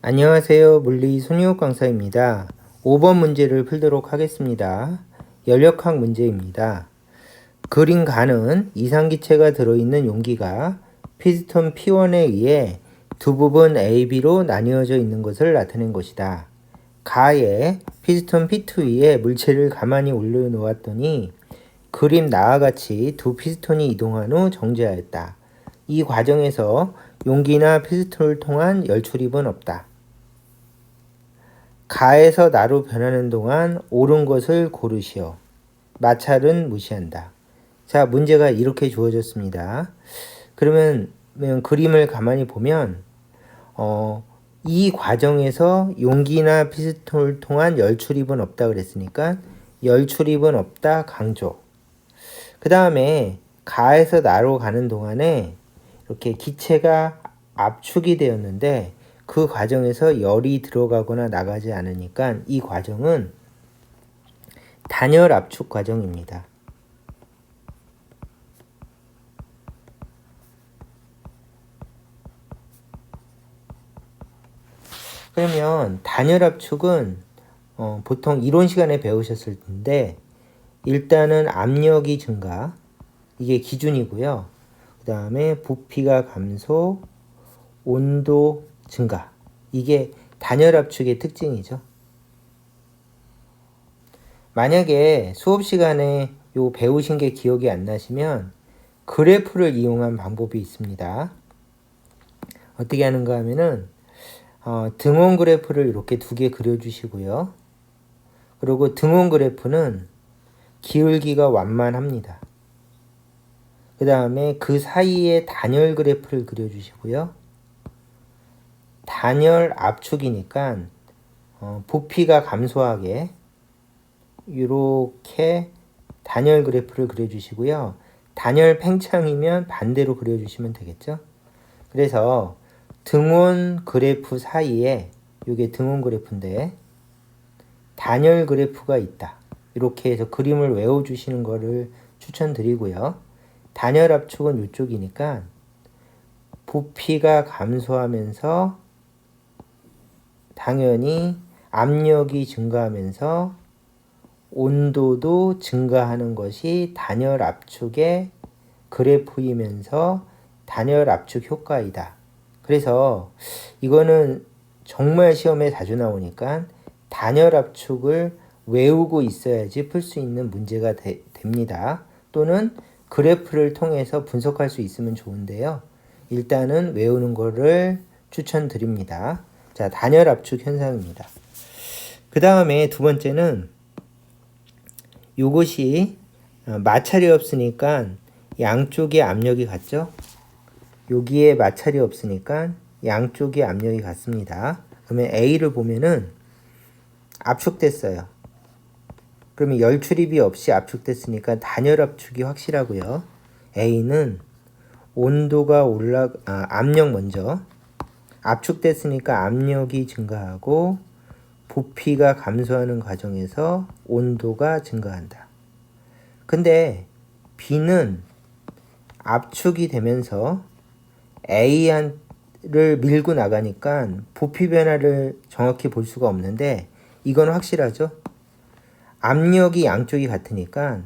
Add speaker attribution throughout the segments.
Speaker 1: 안녕하세요. 물리 손희옥 강사입니다. 5번 문제를 풀도록 하겠습니다. 연력학 문제입니다. 그린 가는 이상기체가 들어있는 용기가 피스톤 P1에 의해 두 부분 A, B로 나뉘어져 있는 것을 나타낸 것이다. 가에 피스톤 P2 위에 물체를 가만히 올려놓았더니 그림 나와 같이 두 피스톤이 이동한 후 정지하였다. 이 과정에서 용기나 피스톤을 통한 열출입은 없다. 가에서 나로 변하는 동안 옳은 것을 고르시오. 마찰은 무시한다. 자, 문제가 이렇게 주어졌습니다. 그러면 그림을 가만히 보면 이 과정에서 용기나 피스톤을 통한 열출입은 없다 그랬으니까 열출입은 없다 강조. 그 다음에 가에서 나로 가는 동안에 이렇게 기체가 압축이 되었는데 그 과정에서 열이 들어가거나 나가지 않으니까 이 과정은 단열 압축 과정입니다. 그러면 단열 압축은 보통 이론 시간에 배우셨을 텐데 일단은 압력이 증가, 이게 기준이고요. 그 다음에 부피가 감소, 온도 증가, 이게 단열 압축의 특징이죠. 만약에 수업 시간에 요 배우신 게 기억이 안 나시면 그래프를 이용한 방법이 있습니다. 어떻게 하는가 하면은 등원 그래프를 이렇게 두 개 그려주시고요. 그리고 등원 그래프는 기울기가 완만합니다. 그 다음에 그 사이에 단열 그래프를 그려주시고요. 단열 압축이니까 부피가 감소하게 이렇게 단열 그래프를 그려주시고요. 단열 팽창이면 반대로 그려주시면 되겠죠. 그래서 등원 그래프 사이에, 이게 등원 그래프인데 단열 그래프가 있다. 이렇게 해서 그림을 외워주시는 거를 추천드리고요. 단열 압축은 이쪽이니까 부피가 감소하면서 당연히 압력이 증가하면서 온도도 증가하는 것이 단열 압축의 그래프이면서 단열 압축 효과이다. 그래서 이거는 정말 시험에 자주 나오니까 단열 압축을 외우고 있어야지 풀 수 있는 문제가 됩니다. 또는 그래프를 통해서 분석할 수 있으면 좋은데요. 일단은 외우는 거를 추천드립니다. 자, 단열 압축 현상입니다. 그 다음에 두 번째는 요것이 마찰이 없으니까 양쪽의 압력이 같죠? 여기에 마찰이 없으니까 양쪽의 압력이 같습니다. 그러면 A를 보면은 압축됐어요. 그러면 열출입이 없이 압축됐으니까 단열 압축이 확실하고요. A는 온도가 압력 먼저. 압축됐으니까 압력이 증가하고 부피가 감소하는 과정에서 온도가 증가한다. 근데 B는 압축이 되면서 A를 밀고 나가니까 부피 변화를 정확히 볼 수가 없는데 이건 확실하죠? 압력이 양쪽이 같으니까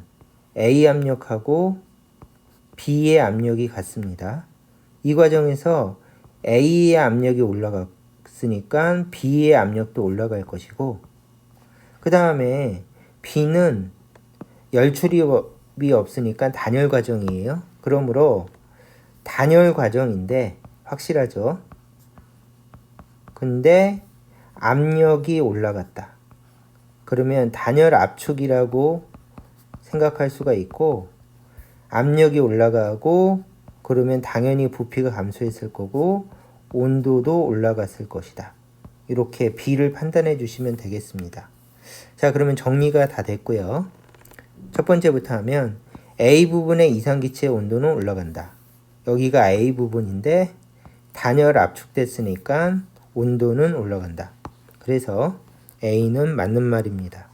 Speaker 1: A 압력하고 B의 압력이 같습니다. 이 과정에서 A의 압력이 올라갔으니까 B의 압력도 올라갈 것이고, 그 다음에 B는 열출입이 없으니까 단열 과정이에요. 그러므로 단열 과정인데 확실하죠. 근데 압력이 올라갔다. 그러면 단열 압축이라고 생각할 수가 있고, 압력이 올라가고 그러면 당연히 부피가 감소했을 거고 온도도 올라갔을 것이다. 이렇게 B를 판단해 주시면 되겠습니다. 자, 그러면 정리가 다 됐고요. 첫 번째부터 하면 A 부분의 이상기체의 온도는 올라간다. 여기가 A 부분인데 단열 압축됐으니까 온도는 올라간다. 그래서 A는 맞는 말입니다.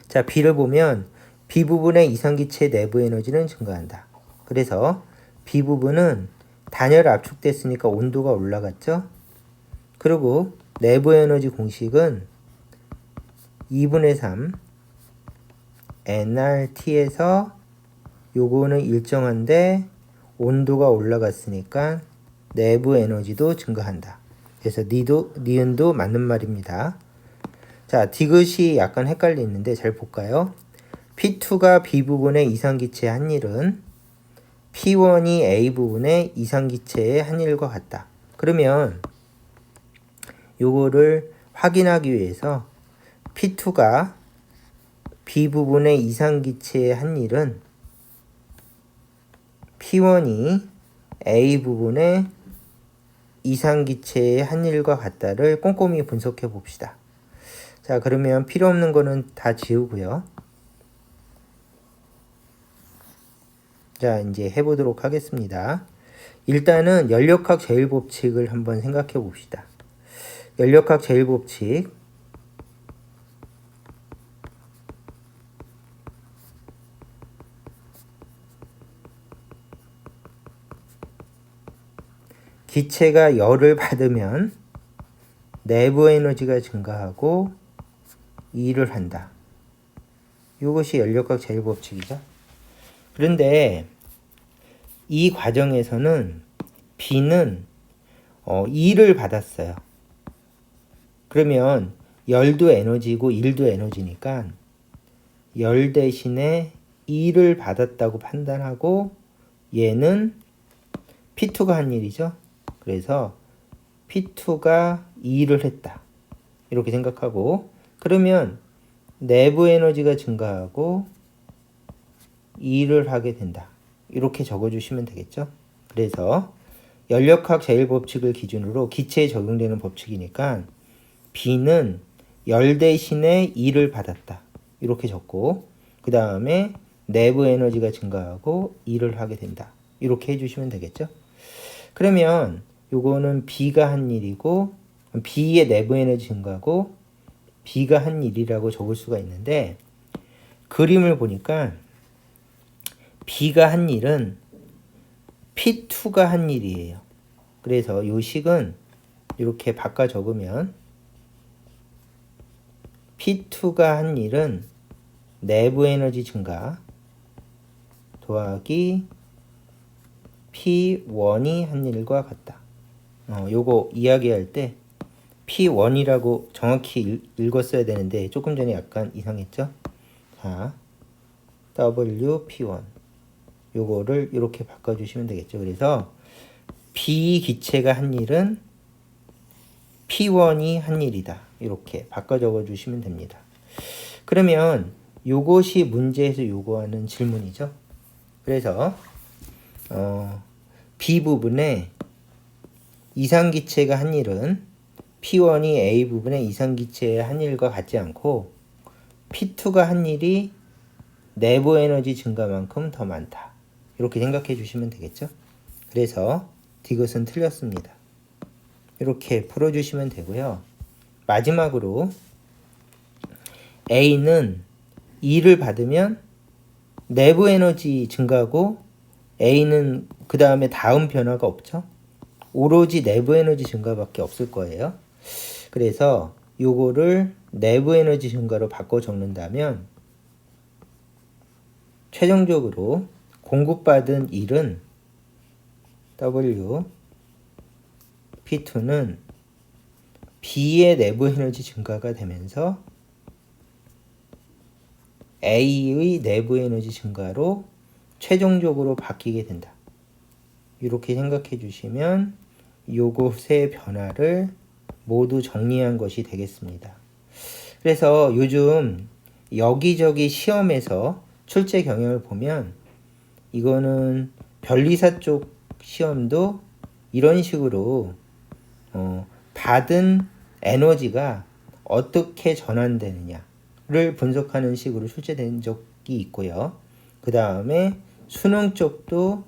Speaker 1: 자, B를 보면 B 부분의 이상기체 내부 에너지는 증가한다. 그래서 B 부분은 단열 압축됐으니까 온도가 올라갔죠. 그리고 내부 에너지 공식은 2분의 3 nRT에서 요거는 일정한데 온도가 올라갔으니까 내부 에너지도 증가한다. 그래서 니은도 맞는 말입니다. 자, 디귿이 약간 헷갈리는데 잘 볼까요? P2가 B 부분의 이상기체의 한일은 P1이 A 부분의 이상기체의 한일과 같다. 그러면 요거를 확인하기 위해서 P2가 B 부분의 이상기체의 한일은 P1이 A 부분의 이상기체의 한일과 같다를 꼼꼼히 분석해 봅시다. 자, 그러면 필요 없는 거는 다 지우고요. 자, 이제 해보도록 하겠습니다. 일단은 연력학 제일법칙을 한번 생각해 봅시다. 연력학 제일법칙. 기체가 열을 받으면 내부 에너지가 증가하고 일을 한다. 이것이 연력학 제일법칙이죠. 그런데 이 과정에서는 B는 일을 받았어요. 그러면 열도 에너지고 일도 에너지니까 열 대신에 일을 받았다고 판단하고 얘는 P2가 한 일이죠. 그래서 P2가 일을 했다. 이렇게 생각하고 그러면 내부 에너지가 증가하고 일을 하게 된다. 이렇게 적어주시면 되겠죠. 그래서 연력학 제일법칙을 기준으로 기체에 적용되는 법칙이니까 B는 열 대신에 일을 받았다. 이렇게 적고 그 다음에 내부 에너지가 증가하고 일을 하게 된다. 이렇게 해주시면 되겠죠. 그러면 요거는 B가 한 일이고 B의 내부 에너지 증가하고 B가 한 일이라고 적을 수가 있는데 그림을 보니까 B가 한 일은 P2가 한 일이에요. 그래서 이 식은 이렇게 바꿔 적으면 P2가 한 일은 내부 에너지 증가 더하기 P1이 한 일과 같다. 요거 이야기할 때 P1이라고 정확히 읽었어야 되는데 조금 전에 약간 이상했죠? 자, WP1 요거를 이렇게 바꿔주시면 되겠죠. 그래서 B 기체가 한 일은 P1이 한 일이다. 이렇게 바꿔 적어주시면 됩니다. 그러면 요것이 문제에서 요구하는 질문이죠. 그래서 B 부분에 이상기체가 한 일은 P1이 A 부분의 이상기체의 한 일과 같지 않고 P2가 한 일이 내부 에너지 증가만큼 더 많다. 이렇게 생각해 주시면 되겠죠. 그래서 디귿은 틀렸습니다. 이렇게 풀어주시면 되고요. 마지막으로 A는 E를 받으면 내부 에너지 증가고 A는 그 다음에 다음 변화가 없죠. 오로지 내부 에너지 증가밖에 없을 거예요. 그래서 요거를 내부 에너지 증가로 바꿔 적는다면 최종적으로 공급받은 일은 W P2는 B의 내부 에너지 증가가 되면서 A의 내부 에너지 증가로 최종적으로 바뀌게 된다. 이렇게 생각해 주시면 요것의 변화를 모두 정리한 것이 되겠습니다. 그래서 요즘 여기저기 시험에서 출제 경향을 보면 이거는 변리사 쪽 시험도 이런 식으로 받은 에너지가 어떻게 전환되느냐를 분석하는 식으로 출제된 적이 있고요. 그 다음에 수능 쪽도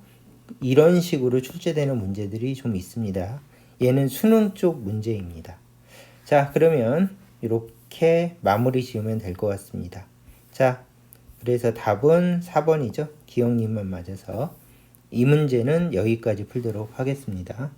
Speaker 1: 이런 식으로 출제되는 문제들이 좀 있습니다. 얘는 수능 쪽 문제입니다. 자, 그러면 이렇게 마무리 지으면 될 것 같습니다. 자, 그래서 답은 4번이죠. 기억님만 맞아서 이 문제는 여기까지 풀도록 하겠습니다.